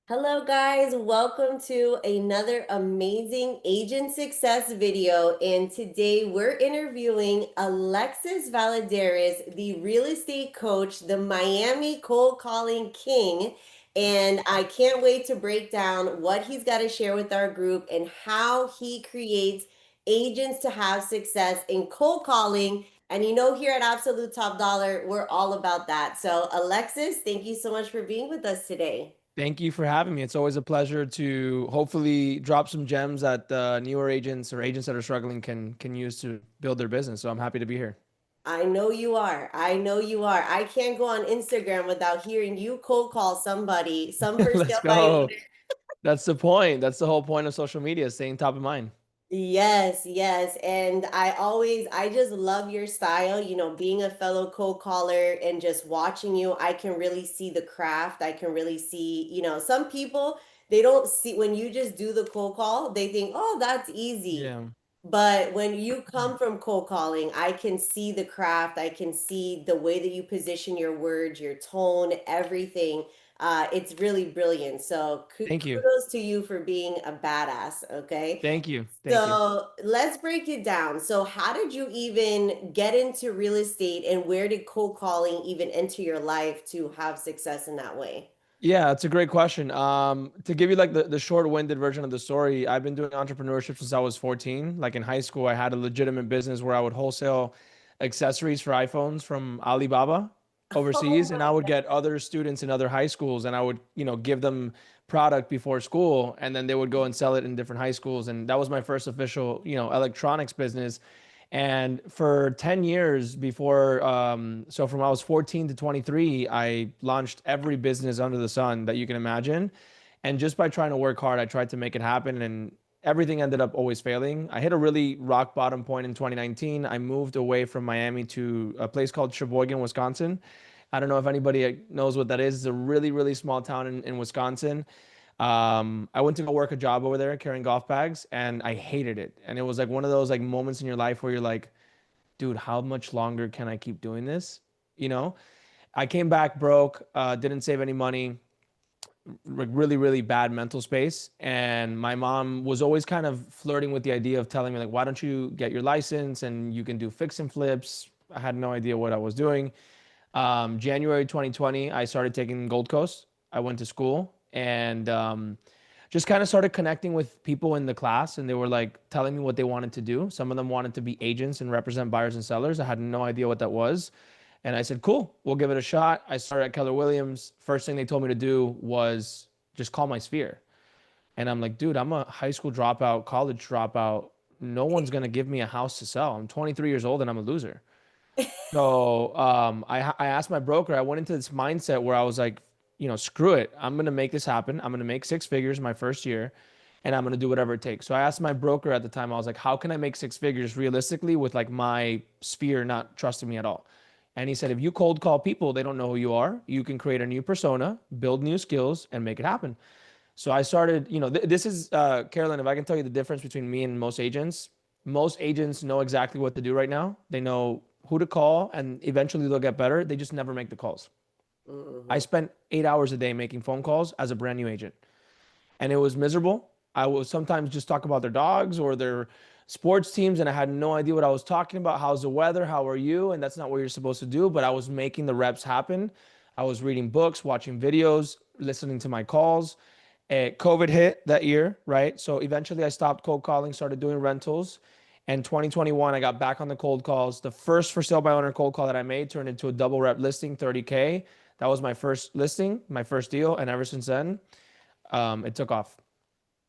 Hello guys, welcome to another amazing agent success video. And today we're interviewing Alexis Valladares, the real estate coach, the Miami cold calling king. And I can't wait to break down what he's got to share with our group and how he creates agents to have success in cold calling. And here at Absolute Top Dollar, we're all about that. So, Alexis, thank you so much for being with us today. Thank you for having me. It's always a pleasure to hopefully drop some gems that newer agents or agents that are struggling can use to build their business. So I'm happy to be here. I know you are. I know you are. I can't go on Instagram without hearing you cold call somebody, some for Let's sale by go. owner. That's the point. That's the whole point of social media, staying top of mind. Yes, yes. And I just love your style, being a fellow cold caller and just watching you, I can really see the craft. I can really see, some people, they don't see when you just do the cold call, they think, oh, that's easy. Yeah. But when you come from cold calling, I can see the craft. I can see the way that you position your words, your tone, everything. It's really brilliant. So Thank you. kudos to you for being a badass. Okay. Thank you. Thank you. So let's break it down. So, how did you even get into real estate and where did cold calling even enter your life to have success in that way? Yeah, it's a great question. To give you like the short-winded version of the story, I've been doing entrepreneurship since I was 14. Like in high school, I had a legitimate business where I would wholesale accessories for iPhones from Alibaba Oh overseas, and I my would God. get other students in other high schools, and I would, give them product before school, and then they would go and sell it in different high schools, and that was my first official, electronics business. And for 10 years before, so from I was 14 to 23, I launched every business under the sun that you can imagine. And just by trying to work hard, I tried to make it happen. And everything ended up always failing. I hit a really rock bottom point in 2019. I moved away from Miami to a place called Sheboygan, Wisconsin. I don't know if anybody knows what that is. It's a really, really small town in Wisconsin. I went to go work a job over there carrying golf bags, and I hated it. And it was like one of those like moments in your life where you're like, dude, how much longer can I keep doing this? You know, I came back broke, didn't save any money, like really, really bad mental space. And my mom was always kind of flirting with the idea of telling me like, why don't you get your license and you can do fix and flips? I had no idea what I was doing. January 2020, I started taking Gold Coast. I went to school and just kind of started connecting with people in the class, and they were like telling me what they wanted to do. Some of them wanted to be agents and represent buyers and sellers. I had no idea what that was. And I said, cool, we'll give it a shot. I started at Keller Williams. First thing they told me to do was just call my sphere. And I'm like, dude, I'm a high school dropout, college dropout. No one's going to give me a house to sell. I'm 23 years old and I'm a loser. So I asked my broker. I went into this mindset where I was like, screw it. I'm gonna make this happen. I'm gonna make six figures my first year, and I'm gonna do whatever it takes. So I asked my broker at the time. I was like, how can I make six figures realistically with like my sphere not trusting me at all? And he said, if you cold call people, they don't know who you are. You can create a new persona, build new skills, and make it happen. So I started. This is Carolyn. If I can tell you the difference between me and most agents know exactly what to do right now. They know who to call, and eventually they'll get better. They just never make the calls. I Mhm. spent 8 hours a day making phone calls as a brand new agent, and it was miserable. I would sometimes just talk about their dogs or their sports teams, and I had no idea what I was talking about. How's the weather? How are you? And that's not what you're supposed to do, but I was making the reps happen. I was reading books, watching videos, listening to my calls. COVID hit that year, right? So eventually I stopped cold calling, started doing rentals. And 2021, I got back on the cold calls. The first for sale by owner cold call that I made turned into a double rep listing, 30K. That was my first listing, my first deal. And ever since then, it took off.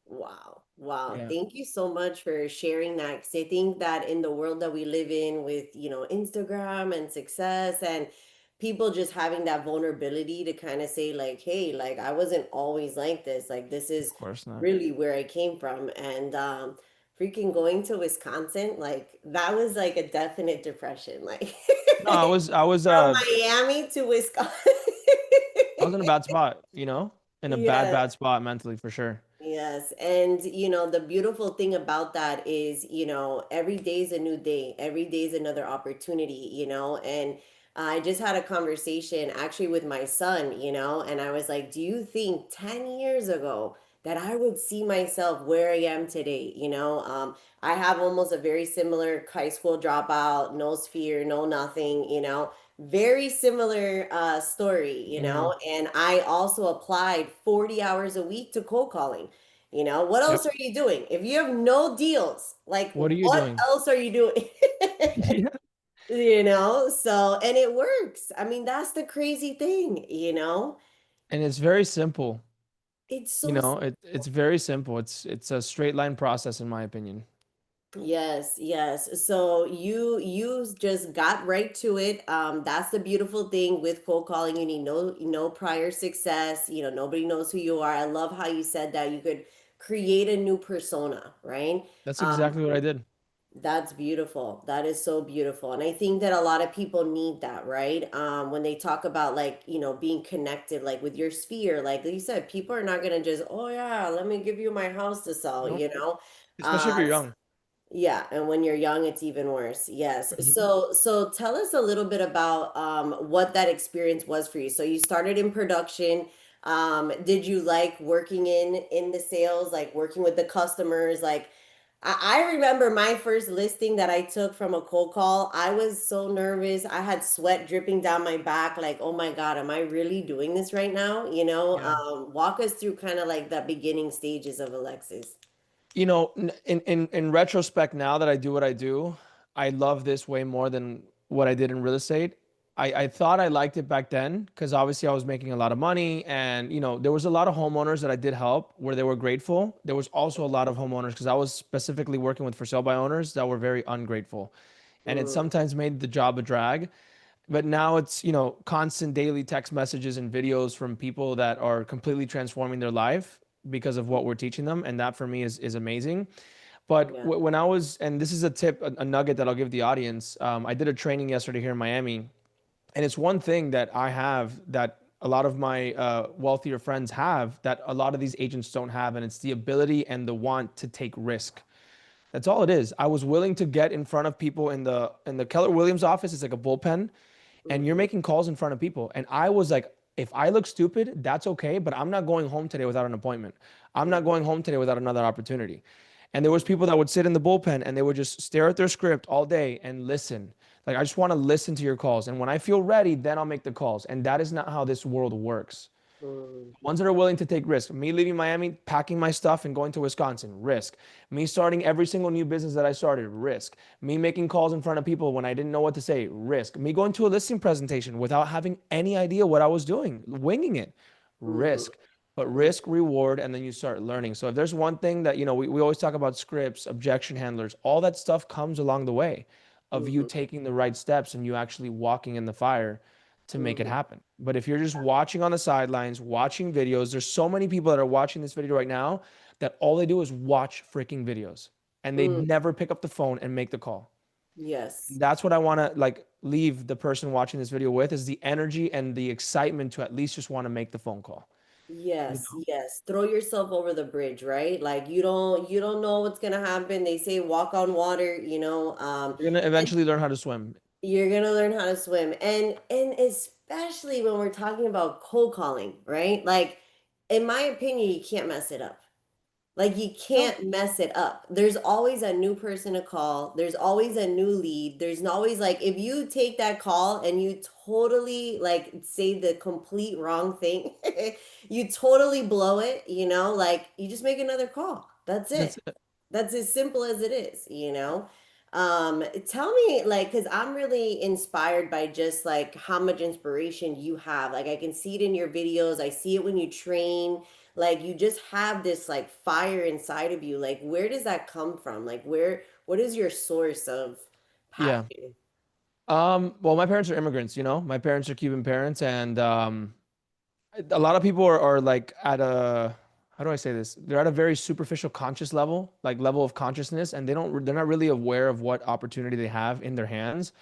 Wow. Wow. Yeah. Thank you so much for sharing that. Because I think that in the world that we live in with, Instagram and success and people just having that vulnerability to kind of say, like, hey, like I wasn't always like this. Like this Of is course not. really where I came from. And freaking going to Wisconsin, like that was like a definite depression. Like No, from Miami to Wisconsin. I was in a bad spot, in a bad, Yeah. bad spot mentally for sure. Yes. And, the beautiful thing about that is, every day is a new day. Every day is another opportunity, and I just had a conversation actually with my son, and I was like, do you think 10 years ago that I would see myself where I am today? I have almost a very similar high school dropout, no sphere, no nothing, very similar story, Hmm. and I also applied 40 hours a week to cold calling. What Yep. else are you doing? If you have no deals, like What are you what doing? else are you doing? Yeah. So, and it works. I mean, that's the crazy thing, And it's very simple. it's You so know, it's very simple. It's a straight line process in my opinion. yes, yes. So you just got right to it. That's the beautiful thing with cold calling. You need no prior success. Nobody knows who you are. I love how you said that you could create a new persona, right? That's Um, exactly what I did. That's beautiful. That is so beautiful. And I think that a lot of people need that, right? When they talk about like, being connected, like with your sphere, like you said, people are not gonna just, oh yeah, let me give you my house to sell, Nope. Especially Uh, if you're young. yeah, and when you're young, it's even worse. Yes. Mhm. So tell us a little bit about what that experience was for you. So you started in production. Did you like working in the sales, like working with the customers? Like I remember my first listing that I took from a cold call. I was so nervous. I had sweat dripping down my back. Like, oh my God, am I really doing this right now? Yeah. Walk us through kind of like the beginning stages of Alexis. In retrospect, now that I do what I do, I love this way more than what I did in real estate. I thought I liked it back then because obviously I was making a lot of money, and there was a lot of homeowners that I did help where they were grateful. There was also a lot of homeowners because I was specifically working with for sale by owners that were very ungrateful, and it Mm, sometimes made the job a drag. But now it's constant daily text messages and videos from people that are completely transforming their life because of what we're teaching them, and that for me is amazing. But yeah. when I was, and this is a tip, a nugget that I'll give the audience. I did a training yesterday here in Miami, and it's one thing that I have that a lot of my wealthier friends have that a lot of these agents don't have, and it's the ability and the want to take risk. That's all it is. I was willing to get in front of people in the Keller Williams office. It's like a bullpen, and you're Hmm. making calls in front of people. And I was like, if I look stupid, that's okay, but I'm not going home today without an appointment. I'm not going home today without another opportunity. And there was people that would sit in the bullpen and they would just stare at their script all day and listen. Like, I just want to listen to your calls. And when I feel ready, then I'll make the calls. And that is not how this world works. Mm, Ones that are willing to take risk. Me leaving Miami, packing my stuff and going to Wisconsin, risk. Me starting every single new business that I started, risk. Me making calls in front of people when I didn't know what to say, risk. Me going to a listing presentation without having any idea what I was doing, winging it, mhm, risk. But mhm, risk, reward, and then you start learning. So if there's one thing that, we always talk about scripts, objection handlers, all that stuff comes along the way of you mhm, taking the right steps and you actually walking in the fire to make it mhm, happen. But if you're just watching on the sidelines, watching videos, there's so many people that are watching this video right now that all they do is watch freaking videos and they mm, never pick up the phone and make the call. yes. That's what I want to like leave the person watching this video with is the energy and the excitement to at least just want to make the phone call. You Yes, know, yes. Throw yourself over the bridge, right? Like you don't know what's gonna happen. They say walk on water, you're gonna eventually learn how to swim. you're gonna learn how to swim. And especially when we're talking about cold calling, right? Like, in my opinion, you can't mess it up. Like, you No, can't mess it up. There's always a new person to call. There's always a new lead. There's always like if you take that call and you totally like say the complete wrong thing, you totally blow it, like you just make another call. That's that's it. it. That's as simple as it is. Tell me, like, because I'm really inspired by just like how much inspiration you have. Like, I can see it in your videos, I see it when you train. Like, you just have this like fire inside of you. Like, where does that come from? Like, what is your source of Yeah. passion? Well, my parents are immigrants, my parents are Cuban parents, and a lot of people are like at a how do I say this? They're at a very superficial conscious level, like level of consciousness, and they're not really aware of what opportunity they have in their hands.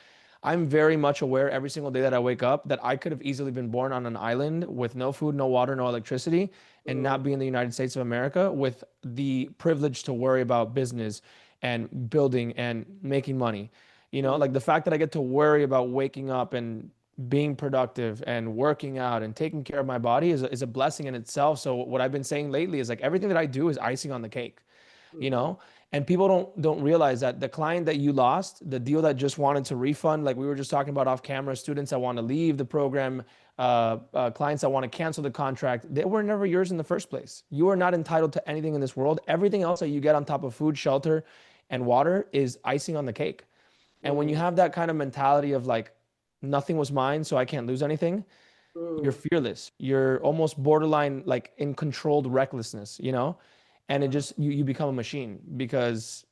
I'm very much aware every single day that I wake up that I could have easily been born on an island with no food, no water, no electricity, and Mm, not be in the United States of America with the privilege to worry about business and building and making money. mm, Like the fact that I get to worry about waking up and being productive and working out and taking care of my body is a blessing in itself. So what I've been saying lately is like everything that I do is icing on the cake, you Mm-hmm. know? And people don't realize that the client that you lost, the deal that just wanted to refund, like we were just talking about off camera, students that want to leave the program, clients that want to cancel the contract, they were never yours in the first place. You are not entitled to anything in this world. Everything else that you get on top of food, shelter, and water is icing on the cake. And when you have that kind of mentality of like, nothing was mine, so I can't lose anything, you're Mm-hmm. fearless. You're almost borderline like in controlled recklessness, you know? And it just, you become a machine because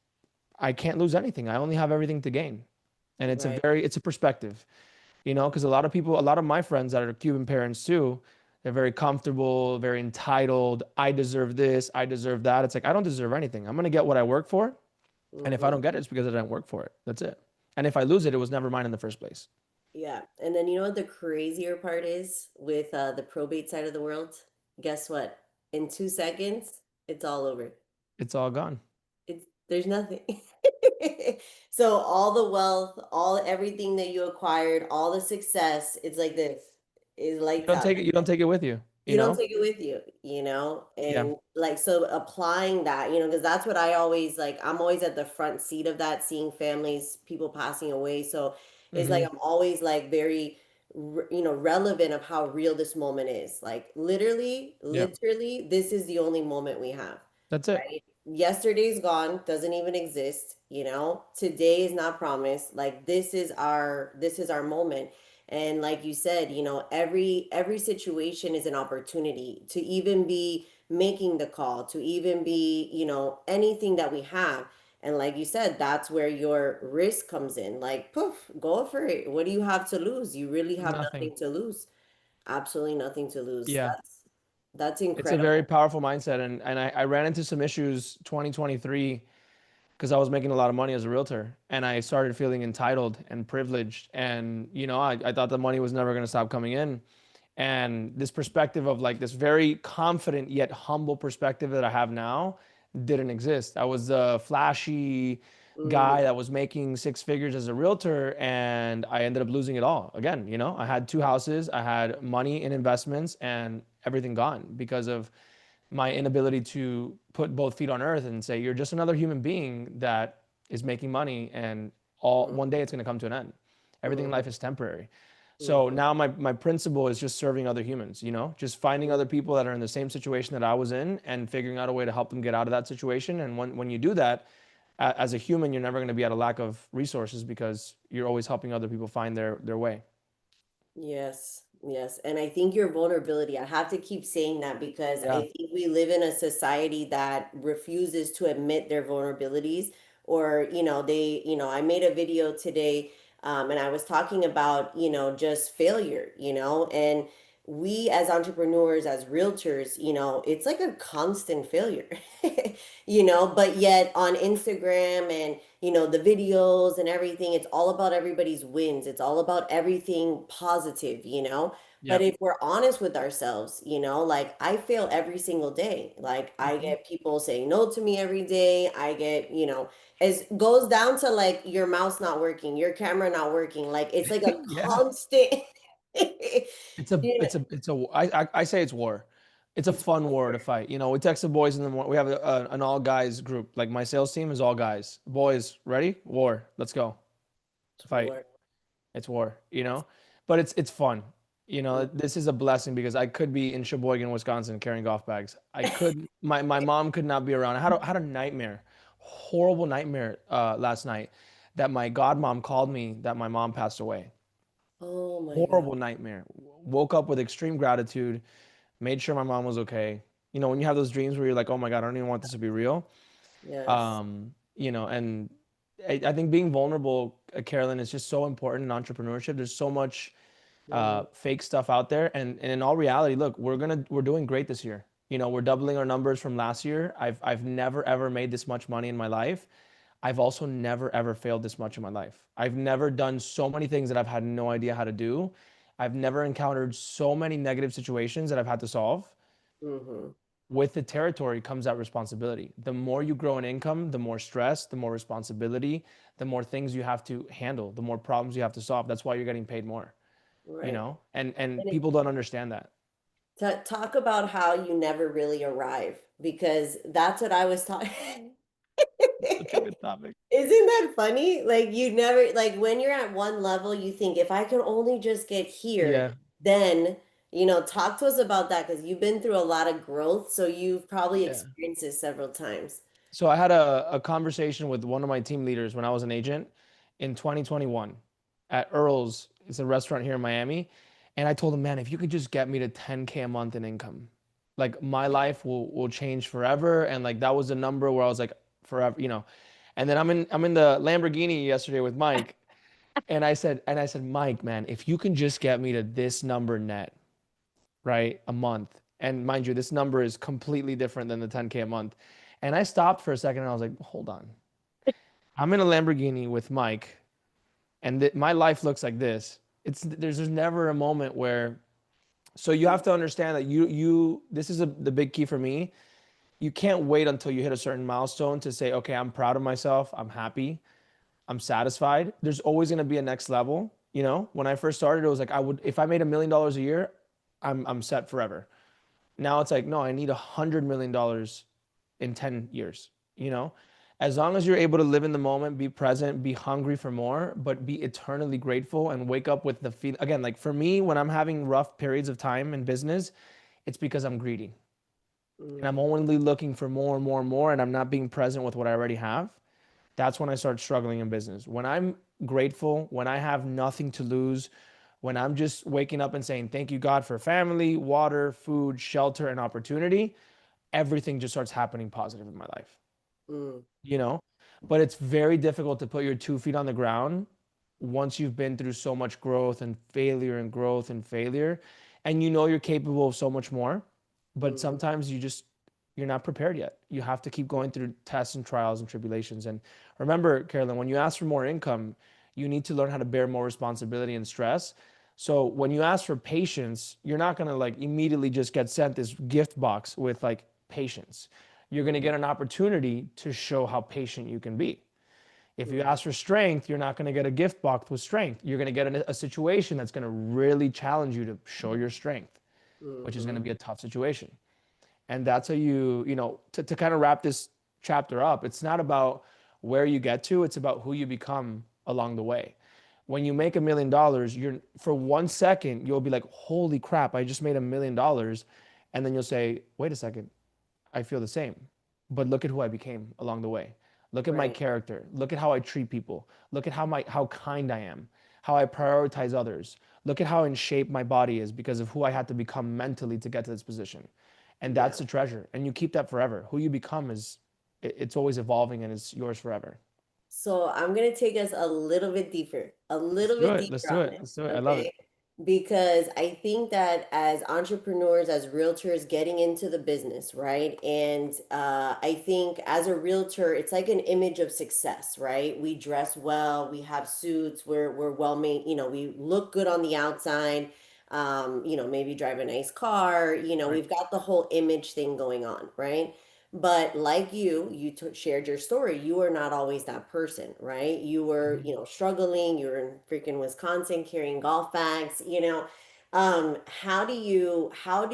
I can't lose anything. I only have everything to gain. And Right. it's a perspective, you know, because a lot of people, a lot of my friends that are Cuban parents too, they're very comfortable, very entitled. I deserve this, I deserve that. It's like, I don't deserve anything. I'm going to get what I work for. And if I Mm-hmm. don't get it, it's because I didn't work for it. That's it. And if I lose it, it was never mine in the first place. Yeah. And then you know what the crazier part is with the probate side of the world? Guess what? In 2 seconds, it's all over. It's all gone. It's there's nothing. So all the wealth, all everything that you acquired, all the success, it's like this. Is lights out. You don't take it with you, you You don't know? take it with you, Yeah. and like so applying that, because that's what I always like. I'm always at the front seat of that, seeing families, people passing away. So it's like Hmm. I'm always like very, relevant of how real this moment is. Like literally, Yeah. literally, this is the only moment we have, That's it. right? Yesterday's gone, doesn't even exist. Today is not promised. Like this is our moment. And like you said, every situation is an opportunity to even be making the call, to even be, anything that we have. And like you said, that's where your risk comes in. Like, poof, go for it. What do you have to lose? You really have Nothing. nothing to lose. Absolutely nothing to lose. Yeah. That's It's a very incredible. powerful mindset. And I ran into some issues 2023 because I was making a lot of money as a realtor and I started feeling entitled and privileged. And, I thought the money was never going to stop coming in. And this perspective of like this very confident yet humble perspective that I have now didn't exist. I was a flashy Mm, guy that was making six figures as a realtor and I ended up losing it all. Again, I had two houses, I had money in investments and everything gone because of my inability to put both feet on earth and say you're just another human being that is making money and all mm, one day it's going to come to an end. Everything in mm, life is temporary. So mm, now my principle is just serving other humans, just finding mm. other people that are in the same situation that I was in and figuring out a way to help them get out of that situation. And when you do that, as a human, you're never going to be at a lack of resources because you're always helping other people find their way. Yes, yes. And I think your vulnerability, I have to keep saying that because Yeah. I think we live in a society that refuses to admit their vulnerabilities, or, I made a video today, and I was talking about, just failure, and we as entrepreneurs, as realtors, it's like a constant failure, but yet on Instagram and the videos and everything, it's all about everybody's wins. It's all about everything positive, but Yep. if we're honest with ourselves, like I fail every single day. Like I Hmm. get people saying no to me every day. I get, it goes down to like your mouse not working, your camera not working. Like it's like a Yeah. constant you know, I say it's war. It's a it's fun war to fight. We text the boys in the morning. We have an all guys group. Like my sales team is all guys. Boys, ready? War. Let's go. Fight. war. It's war. But it's fun. Mm. This is a blessing because I could be in Sheboygan, Wisconsin carrying golf bags. I could my mom could not be around. I had a nightmare. Horrible nightmare last night that my godmom called me that my mom passed away. Oh my God. Horrible nightmare. Woke up with extreme gratitude, made sure my mom was okay. When you have those dreams where you're like, oh my God, I don't even want this to be real. Yes. And I think being vulnerable, Carolyn, is just so important in entrepreneurship. There's so much Mhm. fake stuff out there. And in all reality, look, we're doing great this year. We're doubling our numbers from last year. I've never ever made this much money in my life. I've also never ever failed this much in my life. I've never done so many things that I've had no idea how to do. I've never encountered so many negative situations that I've had to solve. Mhm. With the territory comes that responsibility. The more you grow in income, the more stress, the more responsibility, the more things you have to handle, the more problems you have to solve. That's why you're getting paid more. Right. and And it, people don't understand that. talk about how you never really arrive, because that's what I was talking. Such a good topic. Isn't that funny? Like you never, like when you're at one level, you think if I could only just get here, Yeah. then, talk to us about that because you've been through a lot of growth, so you've probably Yeah. experienced this several times. So I had a conversation with one of my team leaders when I was an agent in 2021 at Earl's. It's a restaurant here in Miami. And I told him, man, if you could just get me to 10K a month in income, like my life will change forever. And like that was a number where I was like, forever. And then I'm in the Lamborghini yesterday with Mike. And I said, Mike, man, if you can just get me to this number net, right, a month. And mind you, this number is completely different than the 10K a month. And I stopped for a second and I was like, hold on. I'm in a Lamborghini with Mike, and my life looks like this. There's never a moment where, so you have to understand that this is the big key for me. You can't wait until you hit a certain milestone to say, okay, I'm proud of myself. I'm happy. I'm satisfied. There's always going to be a next level. When I first started, it was like, if I made $1 million a year, I'm set forever. Now it's like, no, I need $100 million in 10 years, you know? As long as you're able to live in the moment, be present, be hungry for more, but be eternally grateful and wake up with the feel. Again, like for me, when I'm having rough periods of time in business, it's because I'm greedy and I'm Mm, only looking for more and more and more, and I'm not being present with what I already have. That's when I start struggling in business. When I'm grateful, when I have nothing to lose, when I'm just waking up and saying, thank you, God, for family, water, food, shelter, and opportunity, everything just starts happening positive in my life, mm, you know? But it's very difficult to put your 2 feet on the ground once you've been through so much growth and failure and growth and failure. And you're capable of so much more. But mm, sometimes you're not prepared yet. You have to keep going through tests and trials and tribulations. And remember, Carolyn, when you ask for more income, you need to learn how to bear more responsibility and stress. So when you ask for patience, you're not going to like immediately just get sent this gift box with like patience. You're going to mm, get an opportunity to show how patient you can be. If you mm, ask for strength, you're not going to get a gift box with strength. You're going to get a situation that's going to really challenge you to show your strength, which is going to mhm, be a tough situation. And that's how to kind of wrap this chapter up. It's not about where you get to, it's about who you become along the way. When you make $1 million, you're for 1 second, you'll be like, holy crap, I just made $1 million. And then you'll say, wait a second, I feel the same. But look at who I became along the way. Look at my right. character. Look at how I treat people. Look at how kind I am, how I prioritize others. Look at how in shape my body is because of who I had to become mentally to get to this position. And Yeah. that's the treasure. And you keep that forever. Who you become it's always evolving and it's yours forever. So I'm gonna take us a Let's little do bit it. Let's deeper do on it. this, Let's do it. I love it. okay? Because I think that as entrepreneurs, as realtors getting into the business, right? And I think as a realtor, it's like an image of success, right? We dress well, we have suits, we're well made, we look good on the outside, maybe drive a nice car, Right. we've got the whole image thing going on, right? But like shared your story. You were not always that person, right? You were, Mhm. struggling. You were in freaking Wisconsin carrying golf bags. How do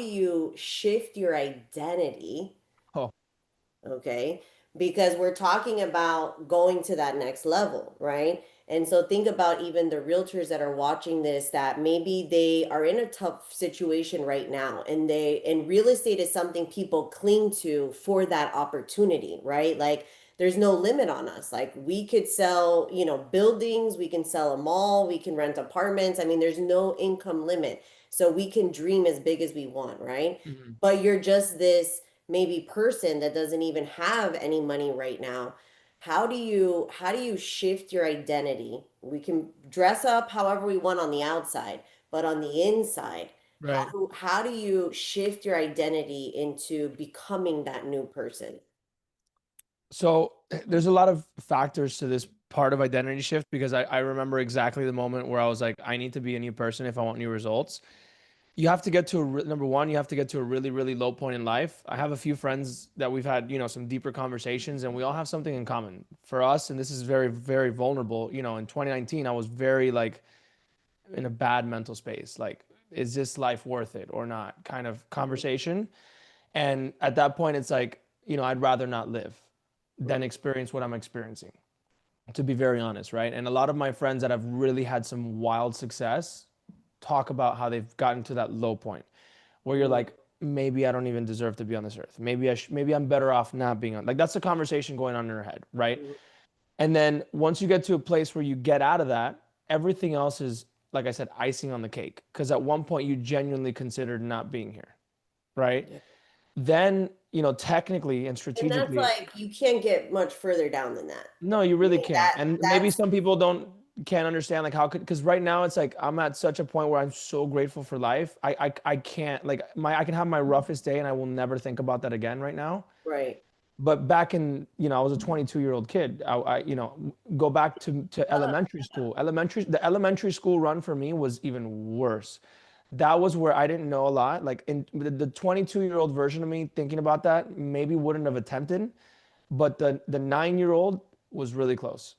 you shift your identity? Oh, Okay. Because we're talking about going to that next level, right? And so think about even the realtors that are watching this that maybe they are in a tough situation right now and real estate is something people cling to for that opportunity, right? Like there's no limit on us. Like we could sell, buildings, we can sell a mall, we can rent apartments. I mean, there's no income limit. So we can dream as big as we want, right? mhm. But you're just this maybe person that doesn't even have any money right now. How do you shift your identity? We can dress up however we want on the outside, but on the inside, Right. how do you shift your identity into becoming that new person? So there's a lot of factors to this part of identity shift because I remember exactly the moment where I was like, I need to be a new person if I want new results. You have to get to number one, you have to get to a really, really low point in life. I have a few friends that we've had, some deeper conversations, and we all have something in common. For us, and this is very, very vulnerable, in 2019, I was very like in a bad mental space. Like, is this life worth it or not? Kind of Mhm. conversation. And at that point, it's like, I'd rather not live than Mhm. experience what I'm experiencing, to be very honest, right? And a lot of my friends that have really had some wild success talk about how they've gotten to that low point where you're Mhm. like, maybe I don't even deserve to be on this earth. Maybe I'm better off not being on. Like, that's the conversation going on in your head, right? Mhm. And then once you get to a place where you get out of that, everything else is, like I said, icing on the cake. Because at one point you genuinely considered not being here, right? Yeah. Then, technically and And that's strategically, like you can't get much further down than that. no, you really Like can't. that And maybe that's some people can't understand like how could, because right now it's like I'm at such a point where I'm so grateful for life. I can't, like, I can have my roughest day and I will never think about that again right now. right. But back in, I was a 22-year-old kid. Go back to elementary school. The elementary school run for me was even worse. That was where I didn't know a lot. Like, in the 22-year-old version of me thinking about that maybe wouldn't have attempted, but the 9-year-old was really close.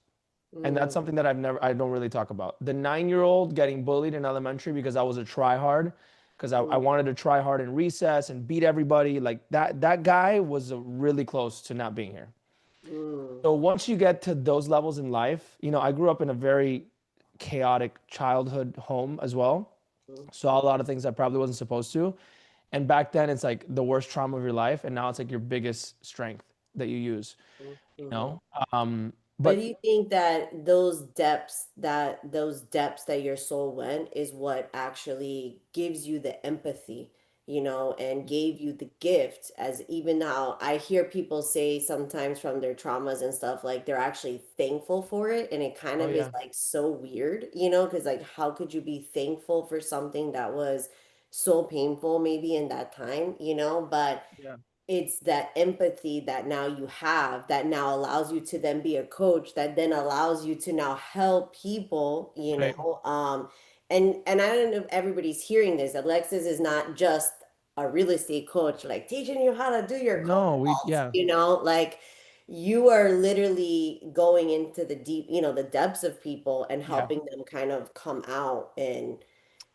And that's Mm. something that I don't really talk about. The 9-year-old getting bullied in elementary because I was a try hard, because I Mm. wanted to try hard in recess and beat everybody. Like, that guy was really close to not being here. Mm. So once you get to those levels in life, I grew up in a very chaotic childhood home as well. Mm. Saw a lot of things I probably wasn't supposed to. And back then it's like the worst trauma of your life. And now it's like your biggest strength that you use, Mm. you Mhm. know? Um, But do but you think that those depths that your soul went is what actually gives you the empathy, and gave you the gift? As even now I hear people say sometimes from their traumas and stuff, like they're actually thankful for it, and it kind oh of is yeah, like so weird, because like how could you be thankful for something that was so painful maybe in that time, but yeah, it's that empathy that now you have that now allows you to then be a coach that then allows you to now help people, right. and I don't know if everybody's hearing this. Alexis is not just a real estate coach like teaching you how to do your cold No, calls, yeah, like you are literally going into the deep, the depths of people and yeah, helping them kind of come out and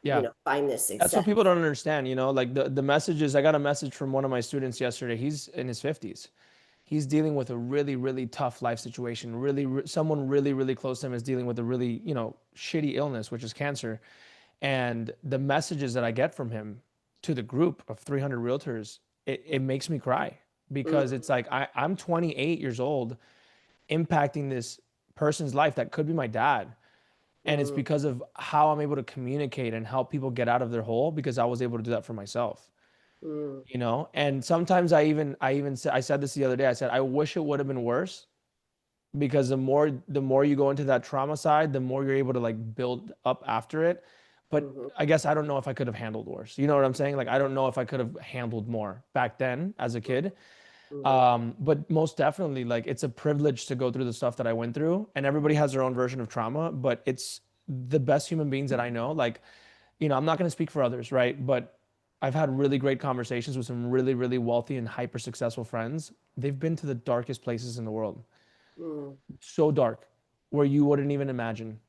yeah. find this That's success. what people don't understand, like the messages. I got a message from one of my students yesterday. He's in his 50s. He's dealing with a really, really tough life situation. Someone really, really close to him is dealing with a really, shitty illness, which is cancer. And the messages that I get from him to the group of 300 realtors, it makes me cry because Mm, it's like I'm 28 years old impacting this person's life that could be my dad. And it's mm, because of how I'm able to communicate and help people get out of their hole because I was able to do that for myself. mm, And sometimes I said this the other day. I said I wish it would have been worse because the more you go into that trauma side, the more you're able to like build up after it. But mhm, I guess I don't know if I could have handled worse. You know what I'm saying? Like, I don't know if I could have handled more back then as a kid. mhm, But most definitely, like, it's a privilege to go through the stuff that I went through, and everybody has their own version of trauma, but it's the best human beings that I know. Like, I'm not going to speak for others, right? But I've had really great conversations with some really, really wealthy and hyper successful friends. They've been to the darkest places in the world, mm, so dark, where you wouldn't even imagine.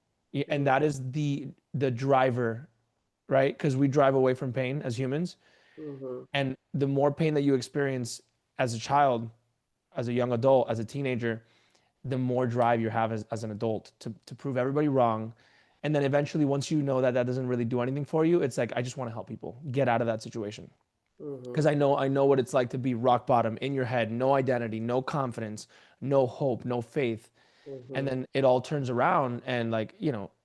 And mm, that is the driver, right? Because we drive away from pain as humans, mhm, and the more pain that you experience as a child, as a young adult, as a teenager, the more drive you have as an adult to prove everybody wrong. And then eventually, once you know that that doesn't really do anything for you, it's like, I just want to help people get out of that situation. Because mhm, I know what it's like to be rock bottom in your head, no identity, no confidence, no hope, no faith. And mhm, then it all turns around. And, like,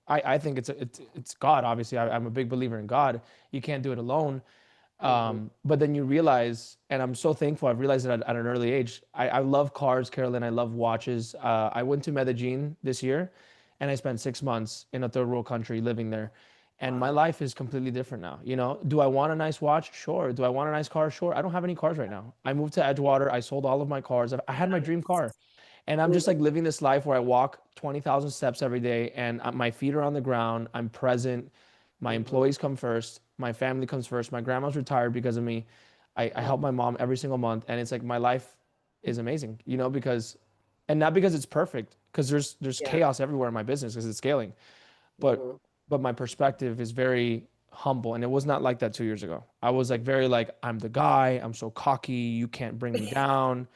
I think it's God. Obviously, I'm a big believer in God. You can't do it alone. mhm, But then you realize, and I'm so thankful, I've realized it at an early age. I love cars, Carolyn. I love watches. I went to Medellin this year and I spent 6 months in a third world country living there. And my wow, life is completely different now. Do I want a nice watch? Sure. Do I want a nice car? Sure. I don't have any cars right now. I moved to Edgewater. I sold all of my cars. I had my dream car. And I'm just like mm, living this life where I walk 20,000 steps every day and my feet are on the ground. I'm present. My mhm, employees come first. My family comes first. My grandma's retired because of me. I wow, help my mom every single month. And it's like my life is amazing, because, and not because it's perfect, because there's yeah, chaos everywhere in my business because it's scaling. But mhm, but my perspective is very humble. And it was not like that 2 years ago. I was like very like, I'm the guy, I'm so cocky, you can't bring me down.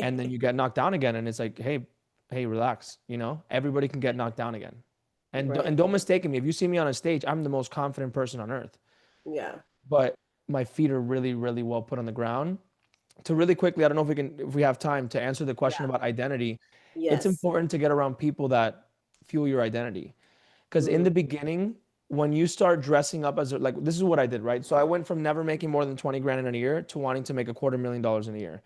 And then you get knocked down again, and it's like, hey, relax. Everybody can get knocked down again. And Right. don't mistake me. If you see me on a stage, I'm the most confident person on earth. Yeah. But my feet are really, really well put on the ground. To really quickly, I don't know if we have time to answer the question Yeah. about identity. It's Yes. important to get around people that fuel your identity. Because in Mm, the beginning, when you start dressing up as like this is what I did, right? So I went from never making more than 20 grand in a year to wanting to make $250,000 in a year.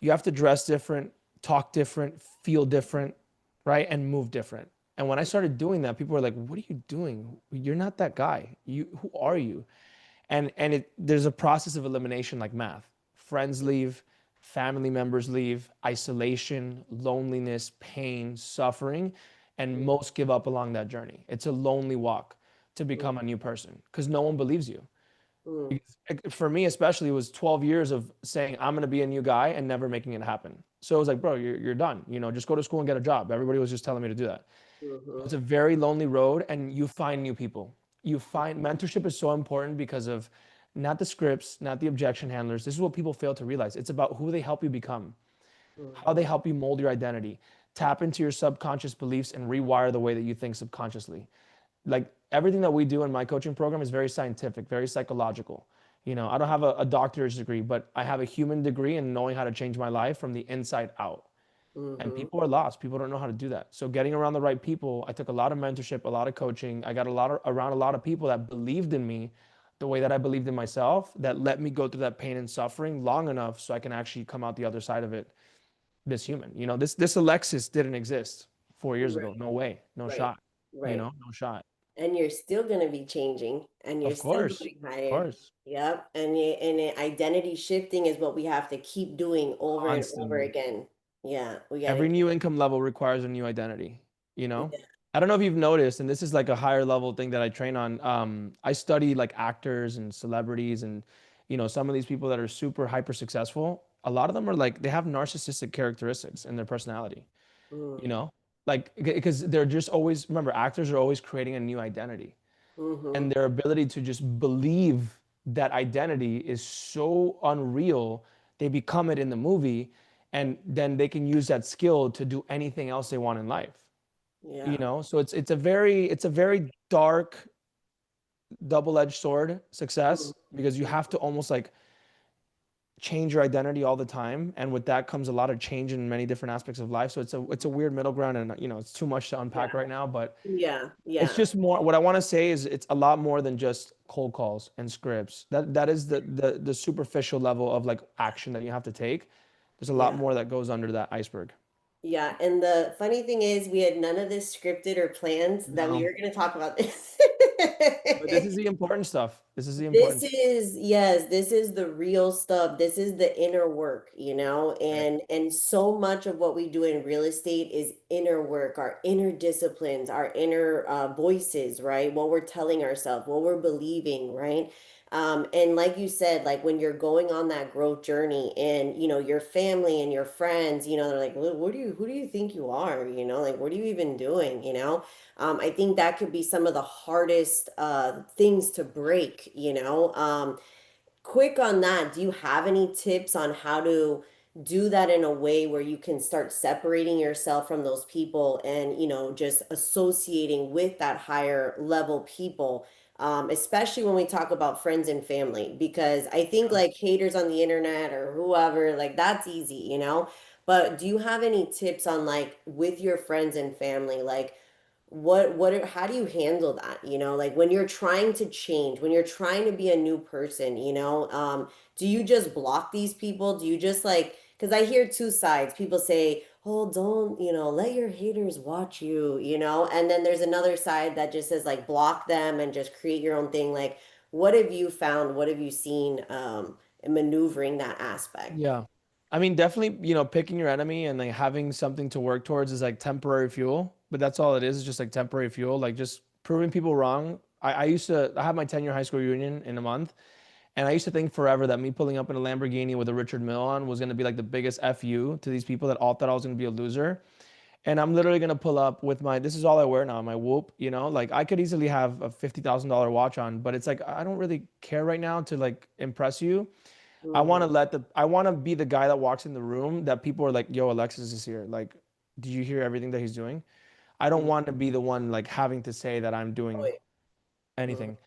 You have to dress different, talk different, feel different, right? And move different. And when I started doing that, people were like, "What are you doing? You're not that guy. Who are you?" And there's a process of elimination like math. Friends leave, family members leave, isolation, loneliness, pain, suffering, and mm, most give up along that journey. It's a lonely walk to mm, become a new person because no one believes you. mm, Because, for me especially, it was 12 years of saying I'm going to be a new guy and never making it happen. So it was like, bro, you're done. Just go to school and get a job. Everybody was just telling me to do that. It's mhm, a very lonely road, and you find new people. You find mentorship is so important because of not the scripts, not the objection handlers. This is what people fail to realize. It's about who they help you become, how they mhm. help you mold your identity, tap into your subconscious beliefs, and rewire the way that you think subconsciously. Like everything that we do in my coaching program is very scientific, very psychological. I don't have a doctor's degree, but I have a human degree in knowing how to change my life from the inside out. And Mhm. people are lost. People don't know how to do that. So getting around the right people, I took a lot of mentorship, a lot of coaching. I got around a lot of people that believed in me the way that I believed in myself, that let me go through that pain and suffering long enough so I can actually come out the other side of it this human. This Alexis didn't exist 4 years ago. Right. No way. No Right. shot. Right. No shot. And you're still going to be changing and you're Of still course. going Of higher. course. Yep. Identity shifting is what we have to keep doing over and over Constantly. again. Yeah, we got to Every keep. new income level requires a new identity, you know? Yeah. I don't know if you've noticed, and this is like a higher level thing that I train on. I study like actors and celebrities and, some of these people that are super hyper successful. A lot of them are like, they have narcissistic characteristics in their personality, you Mm. know? Like, because they're just always, remember, actors are always creating a new identity. Mm-hmm. And their ability to just believe that identity is so unreal, they become it in the movie, and then they can use that skill to do anything else they want in life. Yeah. So it's a very dark double-edged sword Mm. success because you have to almost like change your identity all the time, and with that comes a lot of change in many different aspects of life. So it's a weird middle ground, and it's too much to unpack Yeah. right now, but Yeah. it's Yeah. just more what I want to say is it's a lot more than just cold calls and scripts. That is the superficial level of like action that you have to take. There's a lot Yeah. more that goes under that iceberg. Yeah, and the funny thing is, we had none of this scripted or planned that we No. were going to talk about this. But this is the important stuff. This is the This important stuff. is, yes, this is the real stuff. This is the inner work, Right. and so much of what we do in real estate is inner work, our inner disciplines, our inner voices, right? What we're telling ourselves, what we're believing, right? And like you said, like when you're going on that growth journey and your family and your friends, they're like, what do you who do you think you are? Like what are you even doing? I think that could be some of the hardest things to break, quick on that, do you have any tips on how to do that in a way where you can start separating yourself from those people and, just associating with that higher level people? Especially when we talk about friends and family, because I think Yeah. like haters on the internet or whoever, like that's easy, But do you have any tips on like with your friends and family, like how do you handle that, like when you're trying to change, when you're trying to be a new person, do you just block these people? Do you just like, because I hear two sides. People say, oh, don't, let your haters watch you, and then there's another side that just says like block them and just create your own thing. Like what have you found, what have you seen in maneuvering that aspect? Yeah. I mean, definitely, picking your enemy and like having something to work towards is like temporary fuel, but that's all it is just like temporary fuel, like just proving people wrong. I had my 10-year high school reunion in a month. And I used to think forever that me pulling up in a Lamborghini with a Richard Mille on was going to be like the biggest FU to these people that all thought I was going to be a loser. And I'm literally gonna pull up with my, this is all I wear now, my Whoop, like I could easily have a $50,000 watch on, but it's like I don't really care right now to like impress you. Mhm. I want to be the guy that walks in the room that people are like, yo, Alexis is here. Like, did you hear everything that he's doing? I don't Mhm. want to be the one like having to say that I'm Oh, doing wait. Mhm. anything.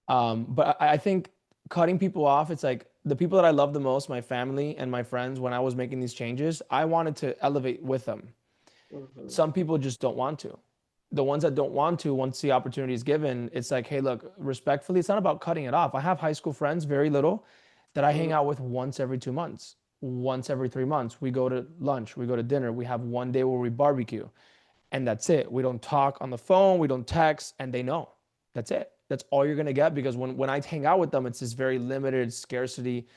But I think cutting people off, it's like the people that I love the most, my family and my friends, when I was making these changes, I wanted to elevate with them. Mhm. Some people just don't want to. The ones that don't want to, once the opportunity is given, it's like, hey, look, respectfully, it's not about cutting it off. I have high school friends, very little, that I hang Mhm. out with once every 2 months, once every 3 months. We go to lunch, we go to dinner, we have one day where we barbecue, and that's it. We don't talk on the phone, we don't text, and they know. That's it. That's all you're gonna get, because when I hang out with them, it's this very limited scarcity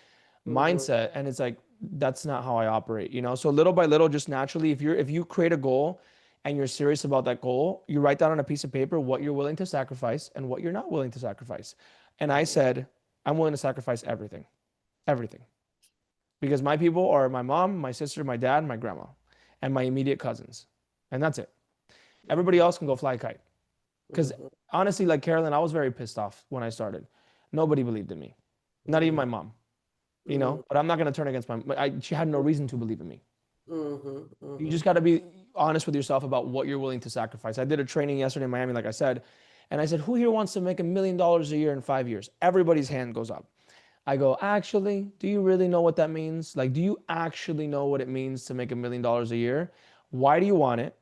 Mhm. mindset, and it's like that's not how I operate. So little by little, just naturally, if you create a goal and you're serious about that goal, you write down on a piece of paper what you're willing to sacrifice and what you're not willing to sacrifice. And I Mhm. said, I'm willing to sacrifice everything, everything, because my people are my mom, my sister, my dad, my grandma, and my immediate cousins, and that's it. Everybody Mhm. else can go fly a kite. Because Mhm. honestly, like Carolyn, I was very pissed off when I started. Nobody believed in me, not even Mhm. my mom. Mhm. But I'm not going to turn against she had no reason to believe in me. Mhm. You Mhm. just got to be honest with yourself about what you're willing to sacrifice. I did a training yesterday in Miami, like I said, and I said, who here wants to make $1 million a year in 5 years? Everybody's hand goes up. I go, actually, do you really know what that means? Like, do you actually know what it means to make $1 million a year? Why do you want it?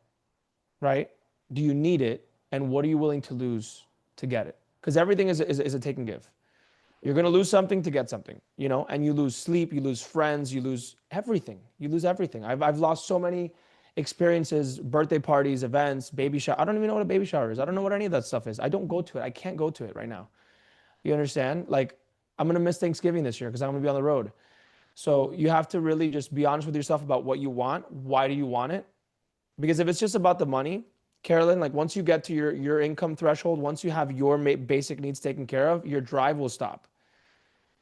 Right? Do you need it? And what are you willing to lose to get it? Because everything is a take and give. You're going to Mhm. lose something to get something, and you lose sleep, you lose friends, you lose everything. You lose everything. I've lost so many experiences, birthday parties, events, baby shower. I don't even know what a baby shower is. I don't know what any of that stuff is. I don't go to it. I can't go to it right now. You understand? Like, I'm going to miss Thanksgiving this year because I'm going to be on the road. So Mhm. you have to really just be honest with yourself about what you want. Why do you want it? Because if it's just about the money, Carolyn, like once you get to your income threshold, once you have your basic needs taken care of, your drive will stop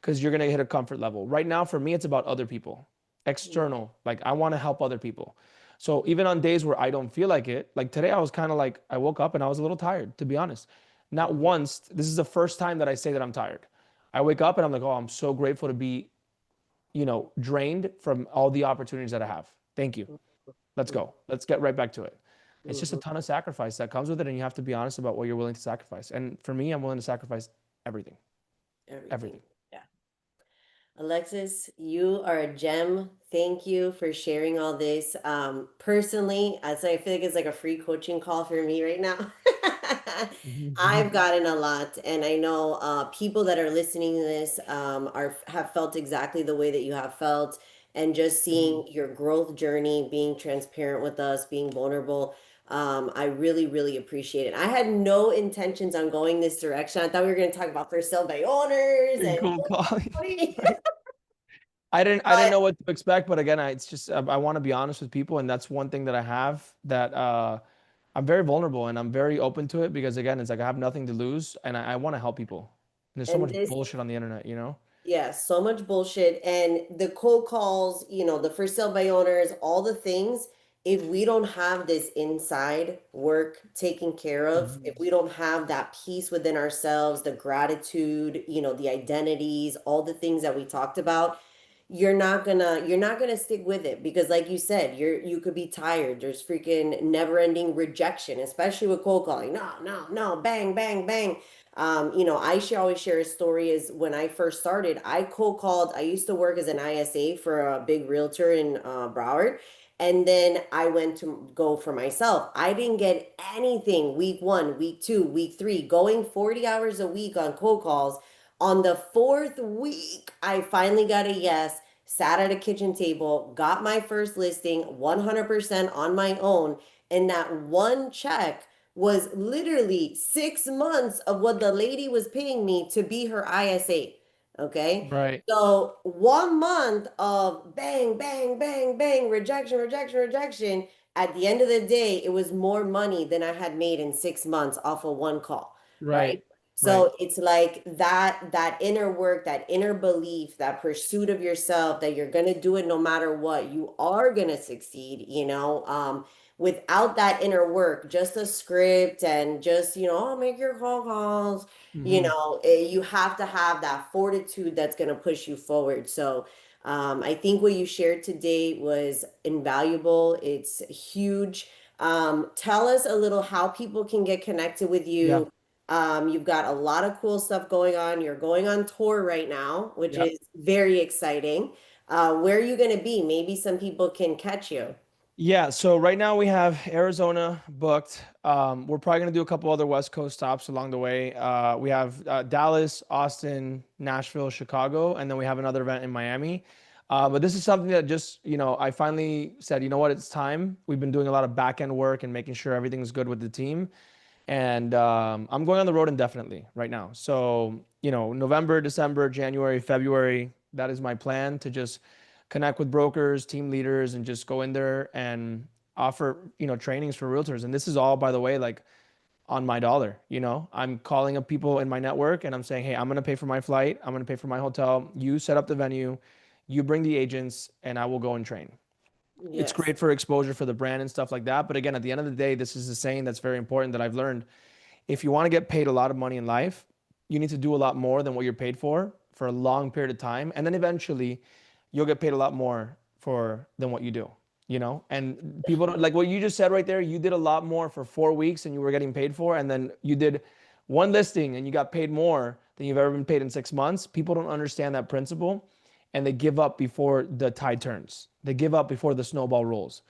because you're going to hit a comfort level. Right now, for me, it's about other people, external. Like I want to help other people. So even on days where I don't feel like it, like today, I was kind of like, I woke up and I was a little tired, to be honest. Not Mhm. once, this is the first time that I say that I'm tired. I wake up and I'm like, oh, I'm so grateful to be, drained from all the opportunities that I have. Thank you. Let's Mhm. go. Let's get right back to it. It's just a Mhm. ton of sacrifice that comes with it, and you have to be honest about what you're willing to sacrifice. And for me, I'm willing to sacrifice everything, Everything. everything. Yeah. Alexis, you are a gem. Thank you for sharing all this. Personally, I feel like it's like a free coaching call for me right now. I've gotten a lot, and I know people that are listening to this are have felt exactly the way that you have felt, and just seeing your growth journey, being transparent with us, being vulnerable. I really, really appreciate it. I had no intentions on going this direction. I thought we were going to talk about for sale by owners And and cold calling, but right? I didn't know what to expect, but again, it's just I want to be honest with people, and that's one thing that I have that I'm very vulnerable and I'm very open to it because again, it's like I have nothing to lose, and I want to help people. And there's so and much this bullshit on the internet. yeah, so much bullshit. And the cold calls, the for sale by owners, all the things, if we don't have this inside work taken care of, if Mhm. we don't have that peace within ourselves, the gratitude, the identities, all the things that we talked about, you're not gonna stick with it because like you said, you could be tired. There's freaking never ending rejection, especially with cold calling. No, no, no, bang, bang, bang. Always share a story is when I first started, I cold called. I used to work as an ISA for a big realtor in Broward. And then I went to go for myself. I didn't get anything week one, week two, week three, going 40 hours a week on cold calls. On the fourth week, I finally got a yes, sat at a kitchen table, got my first listing 100% on my own. And that one check was literally 6 months of what the lady was paying me to be her ISA. Okay. Right, So 1 month of bang, bang, bang, bang, rejection, rejection, rejection. At the end of the day, it was more money than I had made in 6 months off of one call. Right. right. Right. So it's like that inner work, that inner belief, that pursuit of yourself that you're gonna do it no matter what, you are gonna succeed, you know. Without that inner work, just a script and just, oh, make your call calls, Hmm. you have to have that fortitude that's gonna push you forward. So I think what you shared today was invaluable. It's huge. Tell us a little how people can get connected with Yeah. you. You've got a lot of cool stuff going on. You're going on tour right now, which Yeah. is very exciting. Where are you going to be? Maybe some people can catch you. Yeah, so right now we have Arizona booked. We're probably gonna do a couple other West Coast stops along the way. We have Dallas, Austin, Nashville, Chicago, and then we have another event in Miami. But this is something that just, I finally said, you know what, it's time. We've been doing a lot of back end work and making sure everything's good with the team. And I'm going on the road indefinitely right now. So, November, December, January, February, that is my plan to just connect with brokers, team leaders, and just go in there and offer, trainings for realtors. And this is all, by the way, like on my dollar. I'm calling up people in my network and I'm saying, hey, I'm going to pay for my flight. I'm going to pay for my hotel. You set up the venue, you bring the agents, and I will go and train. It's Yes. great for exposure for the brand and stuff like that. But again, at the end of the day, this is a saying that's very important that I've learned. If you want to get paid a lot of money in life, you need to do a lot more than what you're paid for a long period of time. And then eventually you'll get paid a lot more for than what you do, And people don't like what you just said right there. You did a lot more for 4 weeks and you were getting paid for, and then you did one listing and you got paid more than you've ever been paid in 6 months. People don't understand that principle and they give up before the tide turns. They give up before the snowball rolls.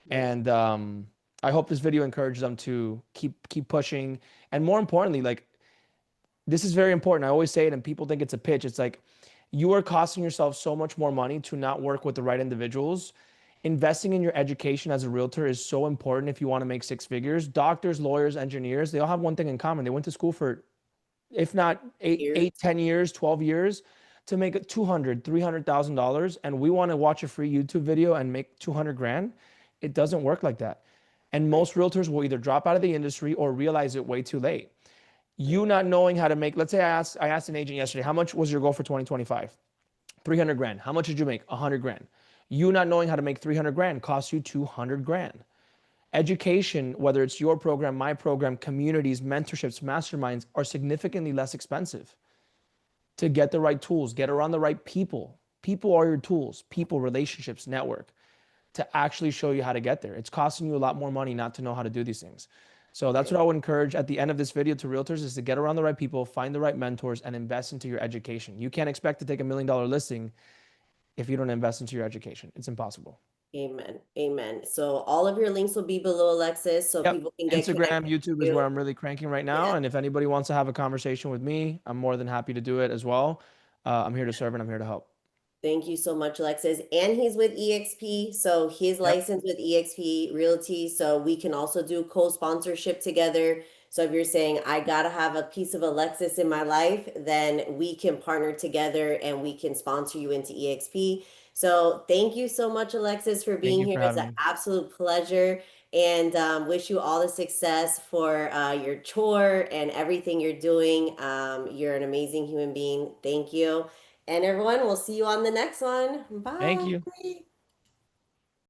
Yeah. And I hope this video encourages them to keep pushing. And more importantly, like this is very important. I always say it, and people think it's a pitch. It's like you are costing yourself so much more money to not work with the right individuals. Investing in your education as a realtor is so important if you want to make six figures. Doctors, lawyers, engineers, they all have one thing in common. They went to school for, if not Here. 10 years, 12 years to make it 200, $300,000. And we want to watch a free YouTube video and make 200 grand. It doesn't work like that. And Right. most realtors will either drop out of the industry or realize it way too late. Right. You not knowing how to make, let's say I asked an agent yesterday, how much was your goal for 2025? 300 grand. How much did you make? 100 grand. You not knowing how to make 300 grand costs you 200 grand. Education, whether it's your program, my program, communities, mentorships, masterminds, are significantly less expensive to get the right tools, get around the right people. People are your tools, people, relationships, network to actually show you how to get there. It's costing you a lot more money not to know how to do these things. So that's Right. what I would encourage at the end of this video to realtors is to get around the right people, find the right mentors, and invest into your education. You can't expect to take $1 million listing if you don't invest into your education. It's impossible. Amen. Amen. So all of your links will be below, Alexis, so Yep. people can get Instagram, connected YouTube with is where you. I'm really cranking right now. Yeah. And if anybody wants to have a conversation with me, I'm more than happy to do it as well. I'm here to serve and I'm here to help. Thank you so much, Alexis. And he's with EXP, so he's Yep. licensed with EXP Realty, so we can also do co-sponsorship together. So if you're saying I gotta have a piece of Alexis in my life, then we can partner together and we can sponsor you into EXP. So thank you so much, Alexis, for Thank being you here. for It's having an me. absolute pleasure, and wish you all the success for your tour and everything you're doing. You're an amazing human being. Thank you. And everyone, we'll see you on the next one. Thank Bye. you.